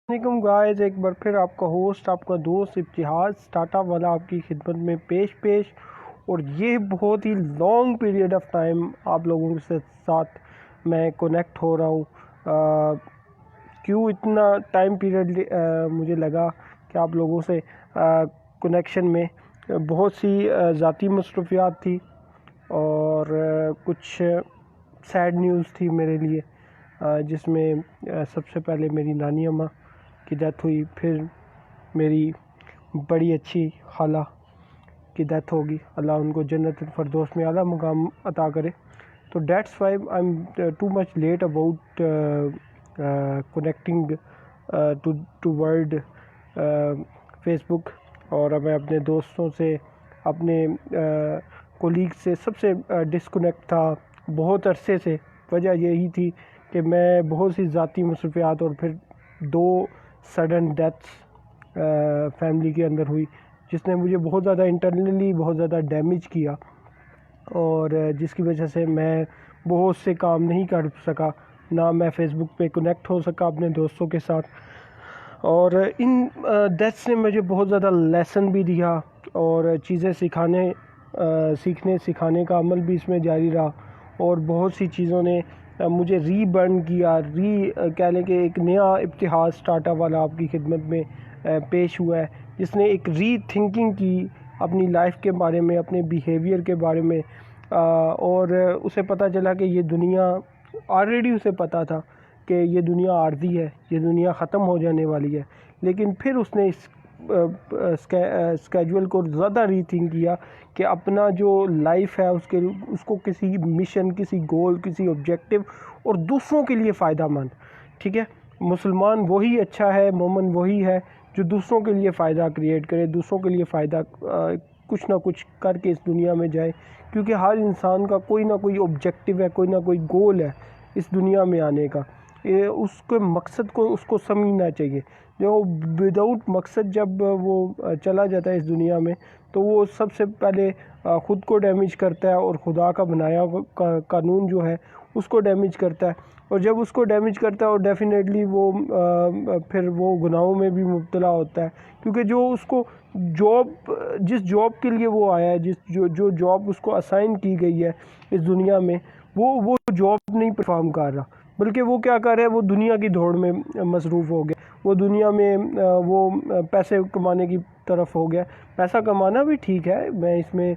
علیکم گائز، ایک بار پھر آپ کا ہوسٹ، آپ کا دوست ابتحاج اسٹارٹ اپ والا آپ کی خدمت میں پیش اور یہ بہت ہی لانگ پیریڈ آف ٹائم آپ لوگوں کے ساتھ میں کنیکٹ ہو رہا ہوں۔ کیوں اتنا ٹائم پیریڈ مجھے لگا کہ آپ لوگوں سے کنیکشن میں بہت سی ذاتی مصروفیات تھی اور کچھ سیڈ نیوز تھی میرے لیے، جس میں سب سے پہلے میری نانی اماں کی ڈیتھ ہوئی، پھر میری بڑی اچھی خالہ کی ڈیتھ ہوگی، اللہ ان کو جنت الفردوس میں اعلیٰ مقام عطا کرے۔ تو that's why I am too much late about connecting to world Facebook, اور میں اپنے دوستوں سے، اپنے کولیگ سے سب سے ڈسکنیکٹ تھا بہت عرصے سے۔ وجہ یہی تھی کہ میں بہت سی ذاتی مصروفیات اور پھر 2 سڈن ڈیتھس فیملی کے اندر ہوئی، جس نے مجھے بہت زیادہ انٹرنلی بہت زیادہ ڈیمیج کیا، اور جس کی وجہ سے میں بہت سے کام نہیں کر سکا، نہ میں فیس بک پہ کنیکٹ ہو سکا اپنے دوستوں کے ساتھ۔ اور ان ڈیتھس نے مجھے بہت زیادہ لیسن بھی دیا، اور چیزیں سیکھنے سکھانے کا عمل بھی اس میں جاری رہا، اور بہت سی چیزوں نے مجھے ری برن کیا، کہہ لیں کہ ایک نیا ابتحاج اسٹارٹ اپ والا آپ کی خدمت میں پیش ہوا ہے، جس نے ایک ری تھنکنگ کی اپنی لائف کے بارے میں، اپنے بیہیویئر کے بارے میں، اور اسے پتہ چلا کہ یہ دنیا، آلریڈی اسے پتہ تھا کہ یہ دنیا عارضی ہے، یہ دنیا ختم ہو جانے والی ہے، لیکن پھر اس نے اس اسکیجول کو زیادہ ری تھنک کیا کہ اپنا جو لائف ہے اس کو کسی مشن، کسی گول، کسی آبجیکٹو اور دوسروں کے لیے فائدہ مند، ٹھیک ہے، مسلمان وہی اچھا ہے، مومن وہی ہے جو دوسروں کے لیے فائدہ کریٹ کرے، دوسروں کے لیے فائدہ کچھ نہ کچھ کر کے اس دنیا میں جائے، کیونکہ ہر انسان کا کوئی نہ کوئی آبجیکٹو ہے، کوئی نہ کوئی گول ہے اس دنیا میں آنے کا، اس کے مقصد کو اس کو سمجھنا چاہیے۔ جو وداؤٹ مقصد جب وہ چلا جاتا ہے اس دنیا میں، تو وہ سب سے پہلے خود کو ڈیمیج کرتا ہے، اور خدا کا بنایا قانون جو ہے اس کو ڈیمیج کرتا ہے، اور جب اس کو ڈیمیج کرتا ہے اور ڈیفینیٹلی وہ پھر وہ گناہوں میں بھی مبتلا ہوتا ہے، کیونکہ جو اس کو جس جاب کے لیے وہ آیا ہے، جو جاب اس کو اسائن کی گئی ہے اس دنیا میں، وہ جاب نہیں پرفارم کر رہا، بلکہ وہ کیا کر رہا ہے، وہ دنیا کی دوڑ میں مصروف ہو گیا، وہ دنیا میں وہ پیسے کمانے کی طرف ہو گیا۔ پیسہ کمانا بھی ٹھیک ہے، میں اس میں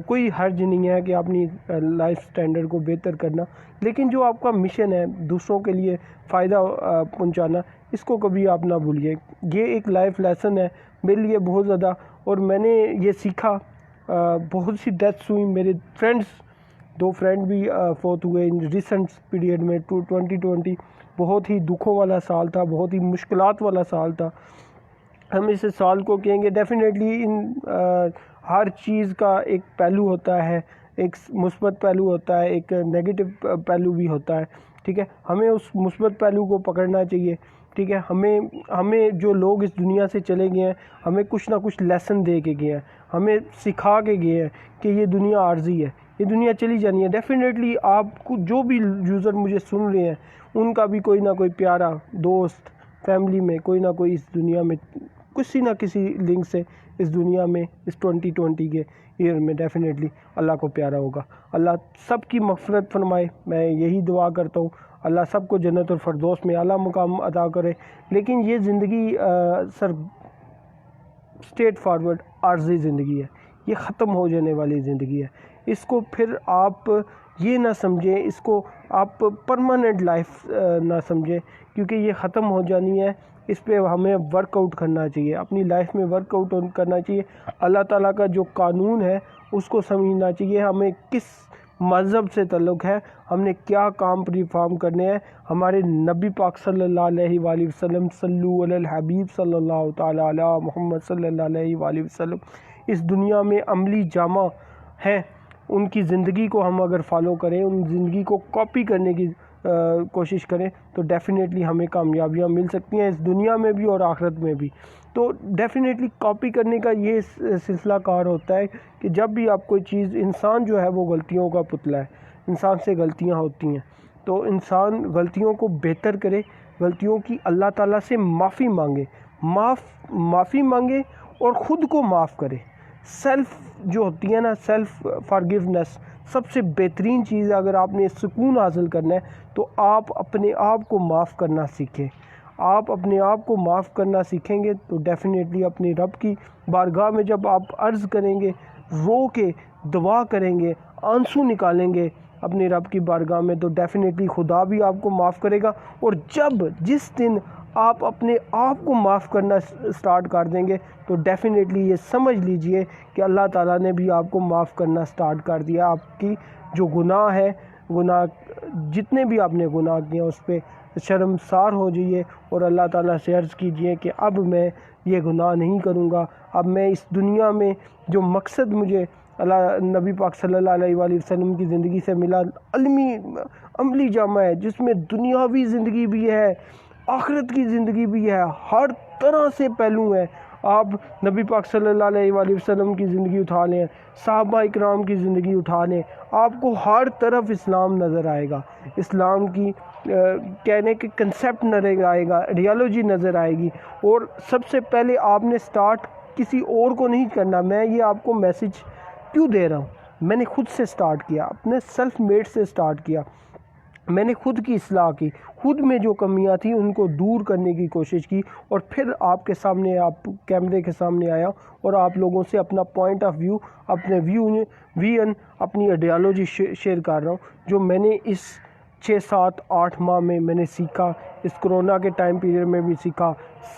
کوئی حرج نہیں ہے کہ اپنی لائف سٹینڈرڈ کو بہتر کرنا، لیکن جو آپ کا مشن ہے دوسروں کے لیے فائدہ پہنچانا، اس کو کبھی آپ نہ بھولیے۔ یہ ایک لائف لیسن ہے میرے لیے بہت زیادہ، اور میں نے یہ سیکھا۔ بہت سی ڈیتھس ہوئی، میرے فرینڈس، 2 فرینڈ بھی فوت ہوئے ان ریسنٹ پیریڈ میں۔ 2020 بہت ہی دکھوں والا سال تھا، بہت ہی مشکلات والا سال تھا۔ ہم اس سال کو کہیں گے ڈیفینیٹلی ہر چیز کا ایک پہلو ہوتا ہے، ایک مثبت پہلو ہوتا ہے، ایک نیگیٹو پہلو بھی ہوتا ہے، ٹھیک ہے، ہمیں اس مثبت پہلو کو پکڑنا چاہیے، ٹھیک ہے، ہمیں جو لوگ اس دنیا سے چلے گئے ہیں، ہمیں کچھ نہ کچھ لیسن دے کے گئے ہیں، ہمیں سکھا کے گئے ہیں کہ یہ دنیا عارضی ہے، یہ دنیا چلی جانی ہے۔ ڈیفینیٹلی آپ کو جو بھی یوزر مجھے سن رہے ہیں، ان کا بھی کوئی نہ کوئی پیارا دوست، فیملی میں کوئی نہ کوئی اس دنیا میں کسی نہ کسی لنک سے اس دنیا میں اس 2020 کے ایئر میں ڈیفینیٹلی اللہ کو پیارا ہوگا۔ اللہ سب کی مغفرت فرمائے، میں یہی دعا کرتا ہوں، اللہ سب کو جنت الفردوس میں اعلیٰ مقام عطا کرے۔ لیکن یہ زندگی اسٹریٹ فارورڈ عارضی زندگی ہے، یہ ختم ہو جانے والی زندگی ہے، اس کو پھر آپ یہ نہ سمجھیں، اس کو آپ پرماننٹ لائف نہ سمجھیں، کیونکہ یہ ختم ہو جانی ہے۔ اس پہ ہمیں ورک آؤٹ کرنا چاہیے، اپنی لائف میں ورک آؤٹ کرنا چاہیے، اللہ تعالیٰ کا جو قانون ہے اس کو سمجھنا چاہیے، ہمیں کس مذہب سے تعلق ہے، ہم نے کیا کام پرفارم کرنے ہیں، ہمارے نبی پاک صلی اللہ علیہ وآلہ وسلم، صلو علی الحبیب صلی اللہ تعالیٰ علی محمد صلی اللہ علیہ وآلہ وسلم اس دنیا میں عملی جامہ ہیں، ان کی زندگی کو ہم اگر فالو کریں، ان زندگی کو کاپی کرنے کی کوشش کریں، تو ڈیفینیٹلی ہمیں کامیابیاں مل سکتی ہیں اس دنیا میں بھی اور آخرت میں بھی۔ تو ڈیفینیٹلی کاپی کرنے کا یہ سلسلہ کار ہوتا ہے کہ جب بھی آپ کوئی چیز، انسان جو ہے وہ غلطیوں کا پتلا ہے، انسان سے غلطیاں ہوتی ہیں، تو انسان غلطیوں کو بہتر کرے، غلطیوں کی اللہ تعالیٰ سے معافی مانگے اور خود کو معاف کرے۔ سیلف جو ہوتی ہے نا، سیلف فارگیونیس سب سے بہترین چیز ہے۔ اگر آپ نے سکون حاصل کرنا ہے تو آپ اپنے آپ کو معاف کرنا سیکھیں۔ آپ اپنے آپ کو معاف کرنا سیکھیں گے تو ڈیفینیٹلی اپنی رب کی بارگاہ میں جب آپ عرض کریں گے، رو کے دعا کریں گے، آنسو نکالیں گے اپنی رب کی بارگاہ میں، تو ڈیفینیٹلی خدا بھی آپ کو معاف کرے گا۔ اور جس دن آپ اپنے آپ کو معاف کرنا سٹارٹ کر دیں گے تو ڈیفینیٹلی یہ سمجھ لیجئے کہ اللہ تعالیٰ نے بھی آپ کو معاف کرنا سٹارٹ کر دیا۔ آپ کی جو گناہ ہے، جتنے بھی آپ نے گناہ کیے اس پہ شرمسار ہو جائیے اور اللہ تعالیٰ سے عرض کیجئے کہ اب میں یہ گناہ نہیں کروں گا۔ اب میں اس دنیا میں جو مقصد مجھے نبی پاک صلی اللہ علیہ وآلہ وسلم کی زندگی سے ملا، عملی جامع ہے، جس میں دنیاوی زندگی بھی ہے، آخرت کی زندگی بھی ہے، ہر طرح سے پہلو ہیں۔ آپ نبی پاک صلی اللہ علیہ وآلہ وسلم کی زندگی اٹھا لیں، صحابہ اکرام کی زندگی اٹھا لیں، آپ کو ہر طرف اسلام نظر آئے گا، اسلام کی کہنے کے کنسیپٹ نظر آئے گا، آئیڈیالوجی نظر آئے گی۔ اور سب سے پہلے آپ نے سٹارٹ کسی اور کو نہیں کرنا۔ میں یہ آپ کو میسج کیوں دے رہا ہوں؟ میں نے خود سے سٹارٹ کیا، اپنے سیلف میڈ سے سٹارٹ کیا۔ میں نے خود کی اصلاح کی، خود میں جو کمیاں تھیں ان کو دور کرنے کی کوشش کی، اور پھر آپ کے سامنے، آپ کیمرے کے سامنے آیا اور آپ لوگوں سے اپنا پوائنٹ آف ویو، اپنے ویژن، اپنی آئیڈیالوجی شیئر کر رہا ہوں، جو میں نے اس 6 7 8 ماہ میں نے سیکھا، اس کرونا کے ٹائم پیریڈ میں بھی سیکھا،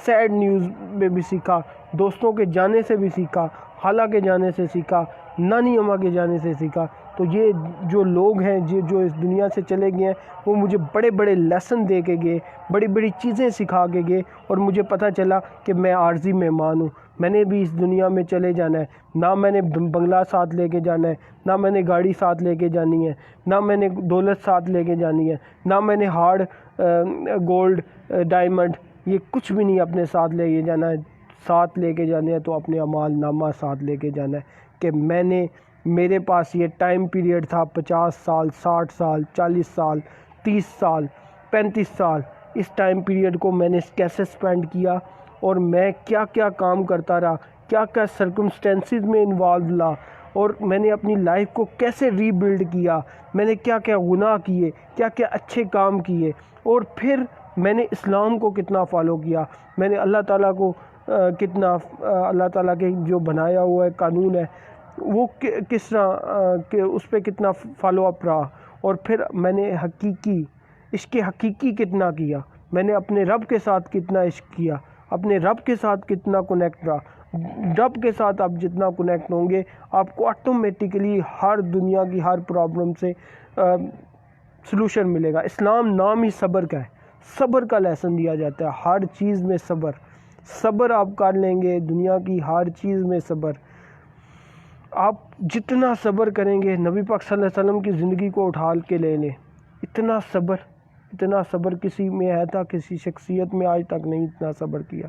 سیڈ نیوز میں بھی سیکھا، دوستوں کے جانے سے بھی سیکھا، خالہ کے جانے سے سیکھا، نانی اماں کے جانے سے سیکھا۔ تو یہ جو لوگ ہیں جو اس دنیا سے چلے گئے ہیں، وہ مجھے بڑے بڑے لیسن دے کے گئے، بڑی بڑی چیزیں سکھا کے گئے، اور مجھے پتہ چلا کہ میں عارضی مہمان ہوں، میں نے بھی اس دنیا میں چلے جانا ہے۔ نہ میں نے بنگلہ ساتھ لے کے جانا ہے، نہ میں نے گاڑی ساتھ لے کے جانی ہے، نہ میں نے دولت ساتھ لے کے جانی ہے، نہ میں نے ہارڈ گولڈ ڈائمنڈ، یہ کچھ بھی نہیں اپنے ساتھ لے کے جانا ہے۔ ساتھ لے کے جانے ہیں تو اپنے اعمال نامہ ساتھ لے کے جانا ہے کہ میرے پاس یہ ٹائم پیریڈ تھا 50 سال، 60 سال، 40 سال، 30 سال، 35 سال، اس ٹائم پیریڈ کو میں نے کیسے سپینڈ کیا، اور میں کیا کیا کام کرتا رہا، کیا کیا سرکمسٹینسز میں انوالو لا، اور میں نے اپنی لائف کو کیسے ری بلڈ کیا، میں نے کیا کیا گناہ کیے، کیا کیا اچھے کام کیے، اور پھر میں نے اسلام کو کتنا فالو کیا، میں نے اللہ تعالیٰ کو کتنا، اللہ تعالیٰ کے جو بنایا ہوا ہے قانون ہے وہ کس طرح کہ اس پہ کتنا فالو اپ رہا، اور پھر میں نے عشق حقیقی کتنا کیا، میں نے اپنے رب کے ساتھ کتنا عشق کیا، اپنے رب کے ساتھ کتنا کنیکٹ رہا۔ رب کے ساتھ آپ جتنا کنیکٹ ہوں گے، آپ کو آٹومیٹکلی ہر دنیا کی ہر پرابلم سے سلوشن ملے گا۔ اسلام نام ہی صبر کا ہے، صبر کا لیسن دیا جاتا ہے، ہر چیز میں صبر آپ کر لیں گے، دنیا کی ہر چیز میں صبر، آپ جتنا صبر کریں گے، نبی پاک صلی اللہ علیہ وسلم کی زندگی کو اٹھا کے لے لیں، اتنا صبر کسی میں ہے تھا، کسی شخصیت میں آج تک نہیں اتنا صبر کیا۔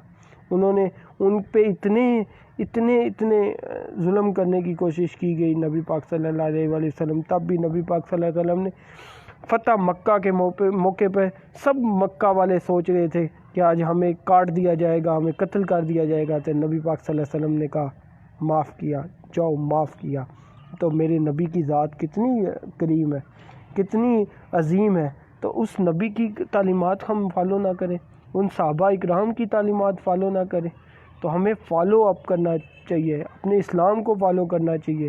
انہوں نے ان پہ اتنے ظلم کرنے کی کوشش کی گئی نبی پاک صلی اللہ علیہ وآلہ وسلم، تب بھی نبی پاک صلی اللہ علیہ وسلم نے فتح مکہ کے موقع پہ سب مکہ والے سوچ رہے تھے کہ آج ہمیں کاٹ دیا جائے گا، ہمیں قتل کر دیا جائے گا، تو نبی پاک صلی اللہ علیہ وسلم نے کہا معاف کیا، جاؤ معاف کیا۔ تو میرے نبی کی ذات کتنی کریم ہے، کتنی عظیم ہے، تو اس نبی کی تعلیمات ہم فالو نہ کریں، ان صحابہ اکرام کی تعلیمات فالو نہ کریں، تو ہمیں فالو اپ کرنا چاہیے، اپنے اسلام کو فالو کرنا چاہیے،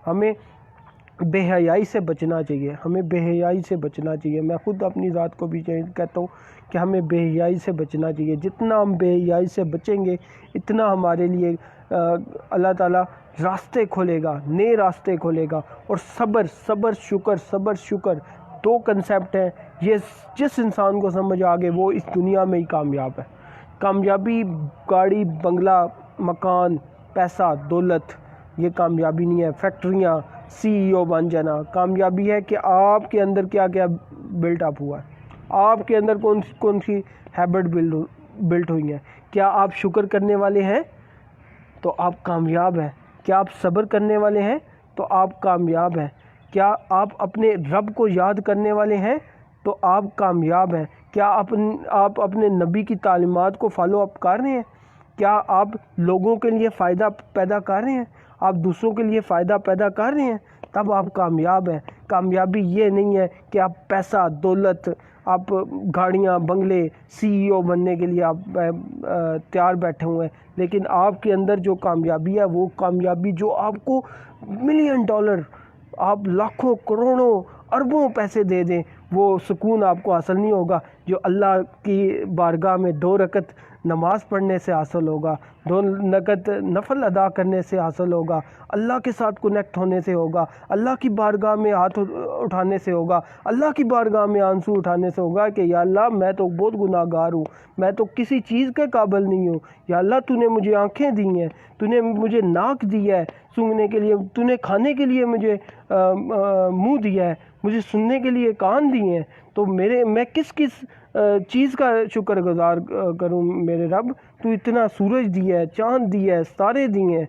ہمیں بے حیائی سے بچنا چاہیے، میں خود اپنی ذات کو بھی کہتا ہوں کہ ہمیں بے حیائی سے بچنا چاہیے۔ جتنا ہم بے حیائی سے بچیں گے، اتنا ہمارے لیے اللہ تعالیٰ راستے کھولے گا، نئے راستے کھولے گا۔ اور صبر شکر 2 کنسیپٹ ہیں، یہ جس انسان کو سمجھ آ گئے وہ اس دنیا میں ہی کامیاب ہے۔ کامیابی گاڑی، بنگلہ، مکان، پیسہ، دولت، یہ کامیابی نہیں ہے۔ فیکٹریاں، CEO بن جانا کامیابی ہے کہ آپ کے اندر کیا کیا بلٹ اپ ہوا ہے، آپ کے اندر کون سی ہیبٹ بلٹ ہوئی ہیں۔ کیا آپ شکر کرنے والے ہیں تو آپ کامیاب ہیں، کیا آپ صبر کرنے والے ہیں تو آپ کامیاب ہیں، کیا آپ اپنے رب کو یاد کرنے والے ہیں تو آپ کامیاب ہیں۔ کیا آپ اپنے نبی کی تعلیمات کو فالو اپ کر رہے ہیں؟ کیا آپ لوگوں کے لیے فائدہ پیدا کر رہے ہیں؟ آپ دوسروں کے لیے فائدہ پیدا کر رہے ہیں؟ تب آپ کامیاب ہیں۔ کامیابی یہ نہیں ہے کہ آپ پیسہ، دولت، آپ گاڑیاں، بنگلے، CEO بننے کے لیے آپ تیار بیٹھے ہوئے ہیں، لیکن آپ کے اندر جو کامیابی ہے وہ کامیابی جو آپ کو $1,000,000، آپ لاکھوں، کروڑوں، اربوں پیسے دے دیں، وہ سکون آپ کو حاصل نہیں ہوگا جو اللہ کی بارگاہ میں 2 رکعت نماز پڑھنے سے حاصل ہوگا، 2 رکعت نفل ادا کرنے سے حاصل ہوگا، اللہ کے ساتھ کنیکٹ ہونے سے ہوگا، اللہ کی بارگاہ میں ہاتھ اٹھانے سے ہوگا، اللہ کی بارگاہ میں آنسو اٹھانے سے ہوگا کہ یا اللہ میں تو بہت گناہ گار ہوں، میں تو کسی چیز کے قابل نہیں ہوں، یا اللہ تو نے مجھے آنکھیں دی ہیں، تو نے مجھے ناک دی ہے سونگھنے کے لیے، تو نے کھانے کے لیے مجھے منہ دیا ہے، مجھے سننے کے لیے کان دیے ہیں، تو میں کس چیز کا شکر گزار کروں میرے رب؟ تو اتنا سورج دیا ہے، چاند دیا ہے، ستارے دیے ہیں،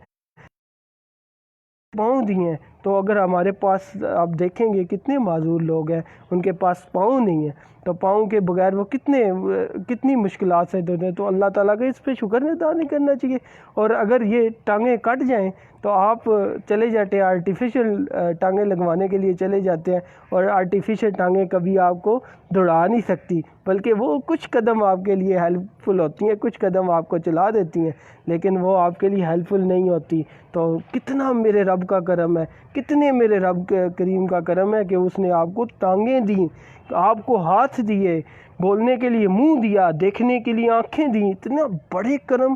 پاؤں دیے ہیں۔ تو اگر ہمارے پاس آپ دیکھیں گے کتنے معذور لوگ ہیں ان کے پاس پاؤں نہیں ہیں، تو پاؤں کے بغیر وہ کتنی مشکلات سے ہوتے ہیں، تو اللہ تعالیٰ کا اس پہ شکر ادا نہیں کرنا چاہیے۔ اور اگر یہ ٹانگیں کٹ جائیں تو آپ چلے جاتے ہیں آرٹیفیشل ٹانگیں لگوانے کے لیے چلے جاتے ہیں، اور آرٹیفیشل ٹانگیں کبھی آپ کو دوڑا نہیں سکتی، بلکہ وہ کچھ قدم آپ کے لیے ہیلپ فل ہوتی ہیں، کچھ قدم آپ کو چلا دیتی ہیں، لیکن وہ آپ کے لیے ہیلپ فل نہیں ہوتی۔ تو کتنا میرے رب کا کرم ہے، کتنے میرے رب کریم کا کرم ہے کہ اس نے آپ کو ٹانگیں دیں، آپ کو ہاتھ دیے، بولنے کے لیے منہ دیا، دیکھنے کے لیے آنکھیں دیں۔ اتنا بڑے کرم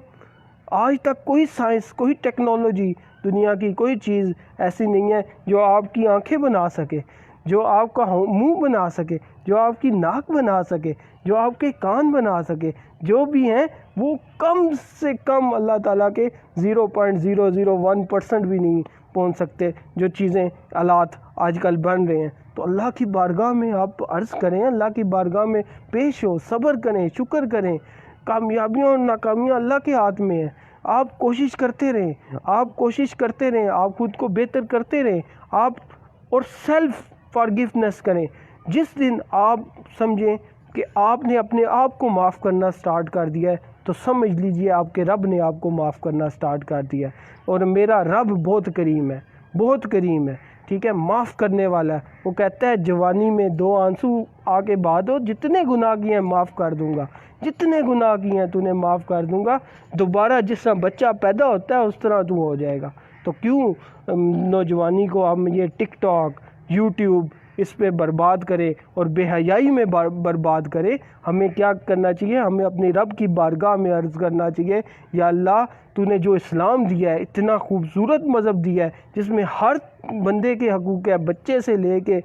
آج تک کوئی سائنس، کوئی ٹیکنالوجی، دنیا کی کوئی چیز ایسی نہیں ہے جو آپ کی آنکھیں بنا سکے، جو آپ کا منہ بنا سکے، جو آپ کی ناک بنا سکے، جو آپ کے کان بنا سکے۔ جو بھی ہیں وہ کم سے کم اللہ تعالیٰ کے 0.001% بھی نہیں پہنچ سکتے، جو چیزیں آلات آج کل بن رہے ہیں۔ تو اللہ کی بارگاہ میں آپ عرض کریں، اللہ کی بارگاہ میں پیش ہو، صبر کریں، شکر کریں۔ کامیابیاں اور ناکامیاں اللہ کے ہاتھ میں ہیں۔ آپ کوشش کرتے رہیں، آپ کوشش کرتے رہیں، آپ خود کو بہتر کرتے رہیں، آپ اور سیلف فارگیونیس کریں۔ جس دن آپ سمجھیں کہ آپ نے اپنے آپ کو معاف کرنا سٹارٹ کر دیا ہے تو سمجھ لیجئے آپ کے رب نے آپ کو معاف کرنا سٹارٹ کر دیا ہے۔ اور میرا رب بہت کریم ہے، بہت کریم ہے، ٹھیک ہے، معاف کرنے والا ہے۔ وہ کہتا ہے جوانی میں 2 آنسو آ کے بعد ہو، جتنے گناہ کیے ہیں معاف کر دوں گا، جتنے گناہ کیے ہیں تو نے معاف کر دوں گا۔ دوبارہ جس طرح بچہ پیدا ہوتا ہے اس طرح تو ہو جائے گا۔ تو کیوں نوجوانی کو ہم یہ ٹک ٹاک، یوٹیوب اس پہ برباد کرے اور بے حیائی میں برباد کرے؟ ہمیں کیا کرنا چاہیے؟ ہمیں اپنی رب کی بارگاہ میں عرض کرنا چاہیے، یا اللہ تو نے جو اسلام دیا ہے، اتنا خوبصورت مذہب دیا ہے جس میں ہر بندے کے حقوق ہے، بچے سے لے کے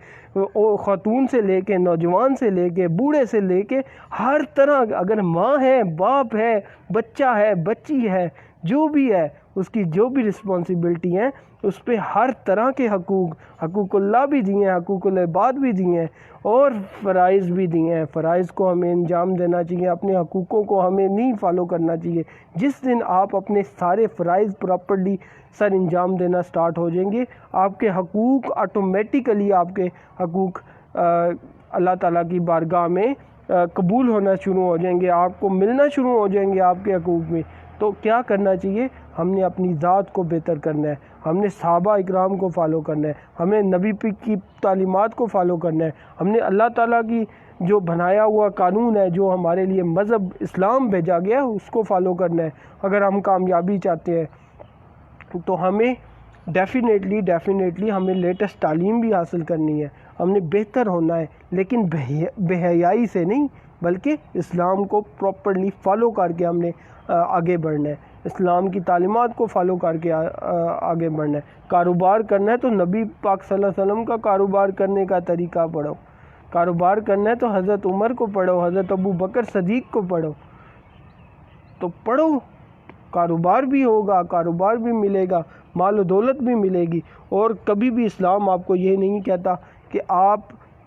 خاتون سے لے کے نوجوان سے لے کے بوڑھے سے لے کے ہر طرح، اگر ماں ہے، باپ ہے، بچہ ہے، بچی ہے، جو بھی ہے، اس کی جو بھی رسپانسبلٹی ہیں اس پہ ہر طرح کے حقوق اللہ بھی دیے ہیں، حقوق العباد بھی دیے ہیں، اور فرائض بھی دیے ہیں۔ فرائض کو ہمیں انجام دینا چاہیے، اپنے حقوقوں کو ہمیں نہیں فالو کرنا چاہیے۔ جس دن آپ اپنے سارے فرائض پراپرلی سر انجام دینا سٹارٹ ہو جائیں گے، آپ کے حقوق آٹومیٹیکلی، آپ کے حقوق اللہ تعالیٰ کی بارگاہ میں قبول ہونا شروع ہو جائیں گے، آپ کو ملنا شروع ہو جائیں گے آپ کے حقوق میں۔ تو کیا کرنا چاہیے؟ ہم نے اپنی ذات کو بہتر کرنا ہے، ہم نے صحابہ اکرام کو فالو کرنا ہے، ہم نے نبی کی تعلیمات کو فالو کرنا ہے، ہم نے اللہ تعالیٰ کی جو بنایا ہوا قانون ہے، جو ہمارے لیے مذہب اسلام بھیجا گیا ہے، اس کو فالو کرنا ہے۔ اگر ہم کامیابی چاہتے ہیں تو ہمیں ڈیفینیٹلی ہمیں لیٹسٹ تعلیم بھی حاصل کرنی ہے، ہم نے بہتر ہونا ہے، لیکن بے حیائی سے نہیں، بلکہ اسلام کو پراپرلی فالو کر کے ہم نے آگے بڑھنا ہے، اسلام کی تعلیمات کو فالو کر کے آگے بڑھنا ہے۔ کاروبار کرنا ہے تو نبی پاک صلی اللہ علیہ وسلم کا کاروبار کرنے کا طریقہ پڑھو، کاروبار کرنا ہے تو حضرت عمر کو پڑھو، حضرت ابو بکر صدیق کو پڑھو، تو پڑھو، کاروبار بھی ہوگا، کاروبار بھی ملے گا، مال و دولت بھی ملے گی۔ اور کبھی بھی اسلام آپ کو یہ نہیں کہتا کہ آپ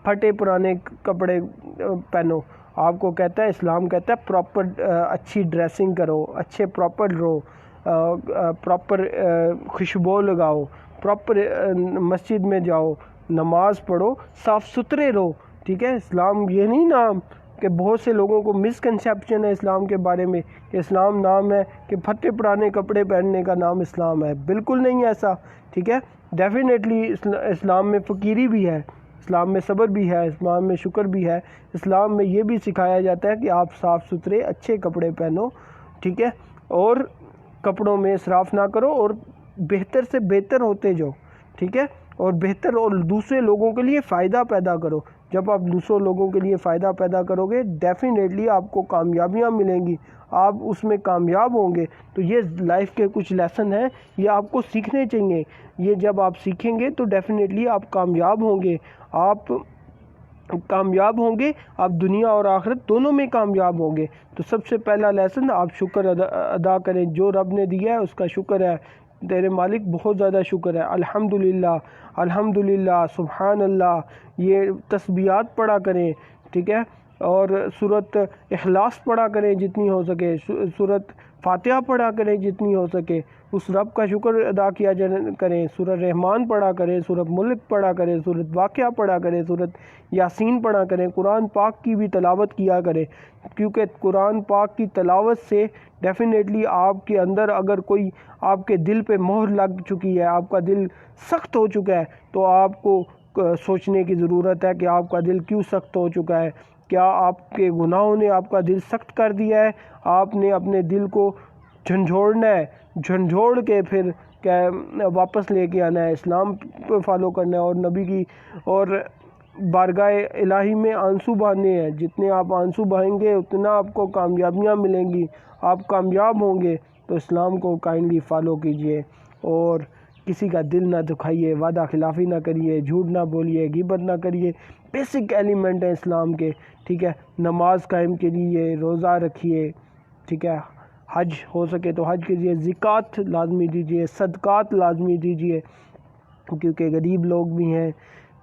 پھٹے پرانے کپڑے پہنو، آپ کو کہتا ہے، اسلام کہتا ہے پراپر اچھی ڈریسنگ کرو، اچھے پراپر رہو، پراپر خوشبو لگاؤ، پراپر مسجد میں جاؤ، نماز پڑھو، صاف ستھرے رہو، ٹھیک ہے، اسلام یہ نہیں نام کہ بہت سے لوگوں کو مسکنسیپشن ہے اسلام کے بارے میں کہ اسلام نام ہے کہ پھٹے پرانے کپڑے پہننے کا نام اسلام ہے، بالکل نہیں ایسا، ٹھیک ہے۔ ڈیفینیٹلی اسلام میں فقیری بھی ہے، اسلام میں صبر بھی ہے، اسلام میں شکر بھی ہے، اسلام میں یہ بھی سکھایا جاتا ہے کہ آپ صاف ستھرے اچھے کپڑے پہنو، ٹھیک ہے، اور کپڑوں میں اسراف نہ کرو اور بہتر سے بہتر ہوتے جاؤ، ٹھیک ہے، اور بہتر اور دوسرے لوگوں کے لیے فائدہ پیدا کرو۔ جب آپ دوسروں لوگوں کے لیے فائدہ پیدا کرو گے ڈیفینیٹلی آپ کو کامیابیاں ملیں گی، آپ اس میں کامیاب ہوں گے۔ تو یہ لائف کے کچھ لیسن ہیں، یہ آپ کو سیکھنے چاہیے، یہ جب آپ سیکھیں گے تو ڈیفینیٹلی آپ کامیاب ہوں گے، آپ کامیاب ہوں گے، آپ دنیا اور آخرت دونوں میں کامیاب ہوں گے۔ تو سب سے پہلا لیسن آپ شکر ادا کریں، جو رب نے دیا ہے اس کا شکر ہے، تیرے مالک بہت زیادہ شکر ہے، الحمدللہ الحمدللہ سبحان اللہ، یہ تسبیحات پڑھا کریں، ٹھیک ہے، اور سورۃ اخلاص پڑھا کریں جتنی ہو سکے، سورۃ فاتحہ پڑھا کریں جتنی ہو سکے، اس رب کا شکر ادا کیا کریں، سورۃ رحمان پڑھا کریں، سورۃ ملک پڑھا کریں، سورۃ واقعہ پڑھا کریں، سورۃ یاسین پڑھا کریں، قرآن پاک کی بھی تلاوت کیا کریں، کیونکہ قرآن پاک کی تلاوت سے ڈیفینیٹلی آپ کے اندر اگر کوئی آپ کے دل پہ مہر لگ چکی ہے، آپ کا دل سخت ہو چکا ہے، تو آپ کو سوچنے کی ضرورت ہے کہ آپ کا دل کیوں سخت ہو چکا ہے، کیا آپ کے گناہوں نے آپ کا دل سخت کر دیا ہے؟ آپ نے اپنے دل کو جھنجھوڑنا ہے، جھنجھوڑ کے پھر کیا واپس لے کے آنا ہے، اسلام پہ فالو کرنا ہے، اور نبی کی اور بارگاہ الہی میں آنسو بہانے ہیں، جتنے آپ آنسو بہائیں گے اتنا آپ کو کامیابیاں ملیں گی، آپ کامیاب ہوں گے۔ تو اسلام کو کائنڈلی فالو کیجئے اور کسی کا دل نہ دکھائیے، وعدہ خلافی نہ کریے، جھوٹ نہ بولیے، غیبت نہ کریے، بیسک ایلیمنٹ ہے اسلام کے، ٹھیک ہے۔ نماز قائم کیجیے، روزہ رکھیے، ٹھیک ہے، حج ہو سکے تو حج کیجیے، زکوٰۃ لازمی دیجیے، صدقات لازمی دیجیے، کیونکہ غریب لوگ بھی ہیں،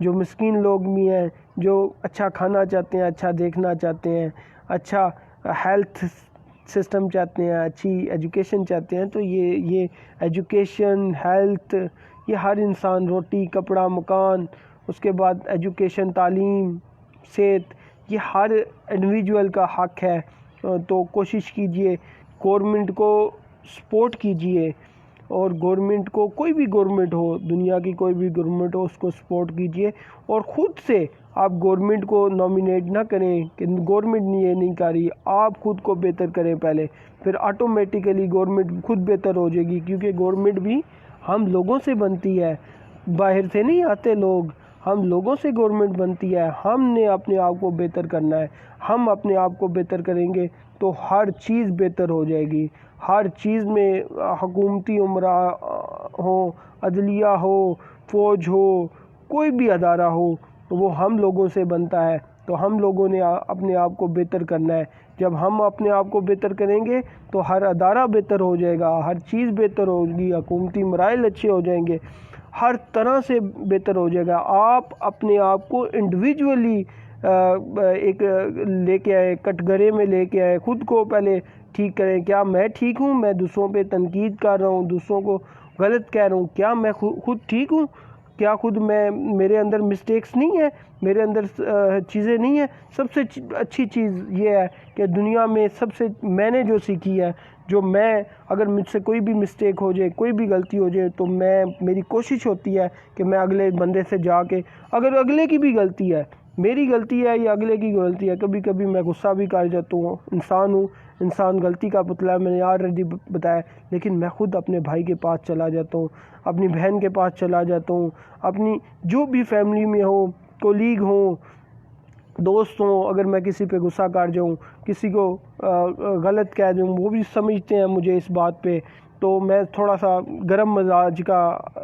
جو مسکین لوگ بھی ہیں، جو اچھا کھانا چاہتے ہیں، اچھا دیکھنا چاہتے ہیں، اچھا ہیلتھ سسٹم چاہتے ہیں، اچھی ایجوکیشن چاہتے ہیں، تو یہ ایجوکیشن، ہیلتھ، یہ ہر انسان، روٹی کپڑا مکان، اس کے بعد ایجوکیشن تعلیم صحت، یہ ہر انڈیویجول کا حق ہے۔ تو کوشش کیجئے، گورنمنٹ کو سپورٹ کیجئے، اور گورنمنٹ کو، کوئی بھی گورنمنٹ ہو، دنیا کی کوئی بھی گورنمنٹ ہو، اس کو سپورٹ کیجئے، اور خود سے آپ گورنمنٹ کو نامینیٹ نہ کریں کہ گورنمنٹ یہ نہیں کر رہی، آپ خود کو بہتر کریں پہلے، پھر آٹومیٹیکلی گورنمنٹ خود بہتر ہو جائے گی، کیونکہ گورنمنٹ بھی ہم لوگوں سے بنتی ہے، باہر سے نہیں آتے لوگ، ہم لوگوں سے گورنمنٹ بنتی ہے، ہم نے اپنے آپ کو بہتر کرنا ہے، ہم اپنے آپ کو بہتر کریں گے تو ہر چیز بہتر ہو جائے گی، ہر چیز میں حکومتی عمرہ ہو، عدلیہ ہو، فوج ہو، کوئی بھی ادارہ ہو، وہ ہم لوگوں سے بنتا ہے، تو ہم لوگوں نے اپنے آپ کو بہتر کرنا ہے۔ جب ہم اپنے آپ کو بہتر کریں گے تو ہر ادارہ بہتر ہو جائے گا، ہر چیز بہتر ہوگی، حکومتی مراحل اچھے ہو جائیں گے، ہر طرح سے بہتر ہو جائے گا۔ آپ اپنے آپ کو انڈیویجولی ایک لے کے آئے، کٹ گرے میں لے کے آئے، خود کو پہلے ٹھیک کریں، کیا میں ٹھیک ہوں؟ میں دوسروں پہ تنقید کر رہا ہوں، دوسروں کو غلط کہہ رہا ہوں، کیا میں خود ٹھیک ہوں؟ کیا خود میرے اندر مسٹیکس نہیں ہیں، میرے اندر چیزیں نہیں ہیں؟ سب سے اچھی چیز یہ ہے کہ دنیا میں سب سے میں نے جو سیکھی ہے، جو میں اگر مجھ سے کوئی بھی مسٹیک ہو جائے، کوئی بھی غلطی ہو جائے، تو میری کوشش ہوتی ہے کہ میں اگلے بندے سے جا کے، اگر اگلے کی بھی غلطی ہے، میری غلطی ہے یا اگلے کی غلطی ہے، کبھی کبھی میں غصہ بھی کر جاتا ہوں، انسان غلطی کا پتلا ہے، میں نے آلریڈی بتایا، لیکن میں خود اپنے بھائی کے پاس چلا جاتا ہوں، اپنی بہن کے پاس چلا جاتا ہوں، اپنی جو بھی فیملی میں ہو، کولیگ ہوں، دوست ہوں، اگر میں کسی پہ غصہ کر جاؤں، کسی کو غلط کہہ دوں، وہ بھی سمجھتے ہیں مجھے اس بات پہ، تو میں تھوڑا سا گرم مزاج کا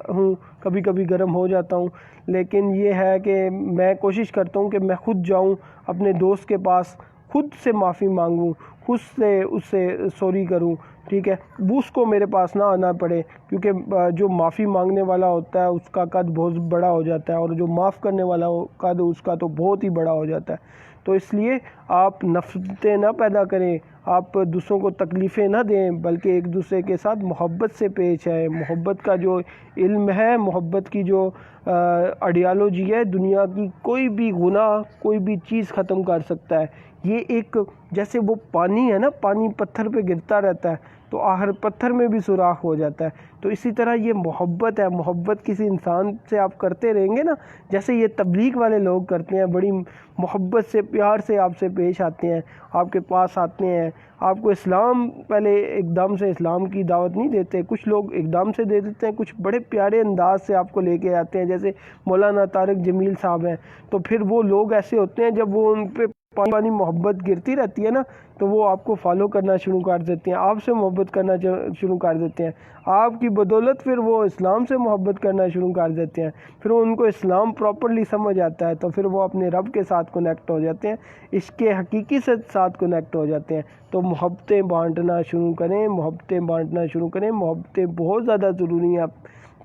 ہوں، کبھی کبھی گرم ہو جاتا ہوں، لیکن یہ ہے کہ میں کوشش کرتا ہوں کہ میں خود جاؤں اپنے دوست کے پاس، خود سے معافی مانگوں، خود سے اس سے سوری کروں، ٹھیک ہے، اس کو میرے پاس نہ آنا پڑے، کیونکہ جو معافی مانگنے والا ہوتا ہے اس کا قد بہت بڑا ہو جاتا ہے، اور جو معاف کرنے والا قد اس کا تو بہت ہی بڑا ہو جاتا ہے۔ تو اس لیے آپ نفرتیں نہ پیدا کریں، آپ دوسروں کو تکلیفیں نہ دیں، بلکہ ایک دوسرے کے ساتھ محبت سے پیش آئیں۔ محبت کا جو علم ہے، محبت کی جو آئیڈیالوجی ہے، دنیا کی کوئی بھی گناہ، کوئی بھی چیز ختم کر سکتا ہے۔ یہ ایک جیسے وہ پانی ہے نا، پانی پتھر پہ گرتا رہتا ہے تو آخر پتھر میں بھی سوراخ ہو جاتا ہے، تو اسی طرح یہ محبت ہے۔ محبت کسی انسان سے آپ کرتے رہیں گے نا، جیسے یہ تبلیغ والے لوگ کرتے ہیں، بڑی محبت سے پیار سے آپ سے پیش آتے ہیں، آپ کے پاس آتے ہیں، آپ کو اسلام پہلے ایک دم سے اسلام کی دعوت نہیں دیتے، کچھ لوگ ایک دم سے دے دیتے ہیں، کچھ بڑے پیارے انداز سے آپ کو لے کے آتے ہیں، جیسے مولانا طارق جمیل صاحب ہیں۔ تو پھر وہ لوگ ایسے ہوتے ہیں، جب وہ ان پہ پانی محبت گرتی رہتی ہے نا، تو وہ آپ کو فالو کرنا شروع کر دیتے ہیں، آپ سے محبت کرنا شروع کر دیتے ہیں، آپ کی بدولت پھر وہ اسلام سے محبت کرنا شروع کر دیتے ہیں، پھر ان کو اسلام پراپرلی سمجھ آتا ہے، تو پھر وہ اپنے رب کے ساتھ کنیکٹ ہو جاتے ہیں، عشق حقیقی سے ساتھ کنیکٹ ہو جاتے ہیں۔ تو محبتیں بانٹنا شروع کریں، محبتیں بانٹنا شروع کریں۔ محبتیں بہت زیادہ ضروری ہیں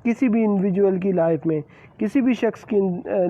کسی بھی انڈیویجول کی لائف میں، کسی بھی شخص کی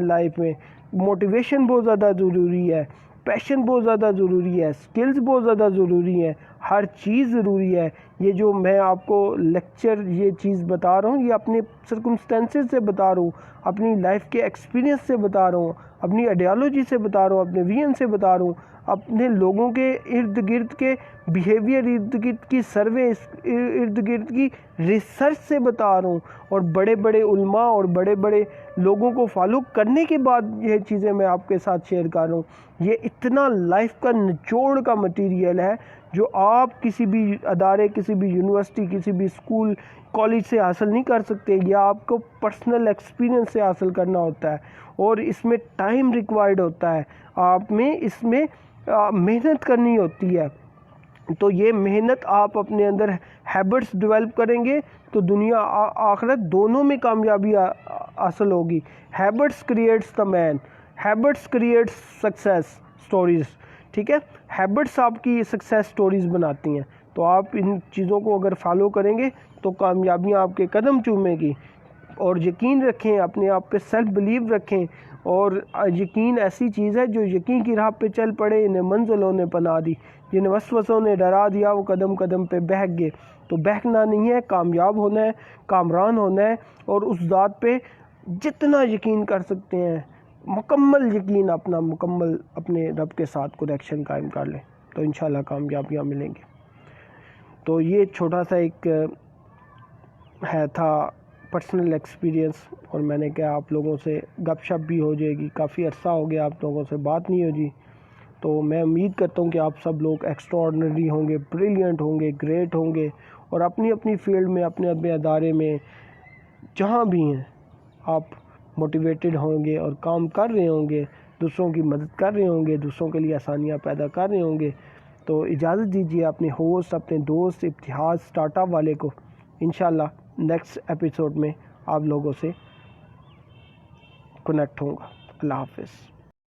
لائف میں۔ موٹیویشن بہت زیادہ ضروری ہے، پیشن بہت زیادہ ضروری ہے، سکلز بہت زیادہ ضروری ہیں، ہر چیز ضروری ہے۔ یہ جو میں آپ کو لیکچر یہ چیز بتا رہا ہوں، یہ اپنے سرکمسٹینسز سے بتا رہا ہوں، اپنی لائف کے ایکسپیرینس سے بتا رہا ہوں، اپنی آئیڈیالوجی سے بتا رہا ہوں، اپنے ویژن سے بتا رہا ہوں، اپنے لوگوں کے ارد گرد کے بیہیویئر، ارد گرد کی سروے، ارد گرد کی ریسرچ سے بتا رہا ہوں، اور بڑے بڑے علماء اور بڑے بڑے لوگوں کو فالو کرنے کے بعد یہ چیزیں میں آپ کے ساتھ شیئر کر رہا ہوں۔ یہ اتنا لائف کا نچوڑ کا مٹیریل ہے جو آپ کسی بھی ادارے، کسی بھی یونیورسٹی، کسی بھی اسکول، کالج سے حاصل نہیں کر سکتے، یا آپ کو پرسنل ایکسپیرینس سے حاصل کرنا ہوتا ہے، اور اس میں ٹائم ریکوائرڈ ہوتا ہے، آپ میں اس میں محنت کرنی ہوتی ہے۔ تو یہ محنت آپ اپنے اندر ہیبٹس ڈیولپ کریں گے تو دنیا آخرت دونوں میں کامیابی حاصل ہوگی۔ ہیبٹس کریٹس دا مین، ہیبٹس کریٹس سکسیس سٹوریز، ٹھیک ہے؟ ہیبٹس آپ کی سکسیس سٹوریز بناتی ہیں، تو آپ ان چیزوں کو اگر فالو کریں گے تو کامیابیاں آپ کے قدم چومیں گی۔ اور یقین رکھیں، اپنے آپ پہ سیلف بلیو رکھیں، اور یقین ایسی چیز ہے جو یقین کی راہ پہ چل پڑے، انہیں منزلوں نے پناہ دی، جنہیں وسوسوں نے ڈرا دیا وہ قدم قدم پہ بہک گئے۔ تو بہکنا نہیں ہے، کامیاب ہونا ہے، کامران ہونا ہے، اور اس ذات پہ جتنا یقین کر سکتے ہیں، مکمل یقین، مکمل اپنے رب کے ساتھ کنیکشن قائم کر لیں، تو انشاءاللہ کامیابیاں ملیں گی۔ تو یہ چھوٹا سا ایک تھا پرسنل ایکسپیرینس، اور میں نے کہا آپ لوگوں سے گپ شپ بھی ہو جائے گی، کافی عرصہ ہو گیا آپ لوگوں سے بات نہیں ہو جی۔ تو میں امید کرتا ہوں کہ آپ سب لوگ ایکسٹرا آرڈنری ہوں گے، بریلینٹ ہوں گے، گریٹ ہوں گے، اور اپنی اپنی فیلڈ میں، اپنے اپنے ادارے میں جہاں بھی ہیں آپ موٹیویٹڈ ہوں گے، اور کام کر رہے ہوں گے، دوسروں کی مدد کر رہے ہوں گے، دوسروں کے لیے آسانیاں پیدا کر رہے ہوں گے۔ تو اجازت دیجیے اپنے ہوسٹ، اپنے دوست ابتہاج اسٹارٹ اپ والے کو، انشاءاللہ نیکسٹ ایپیسوڈ میں آپ لوگوں سے کنیکٹ ہوں گا۔ اللہ حافظ۔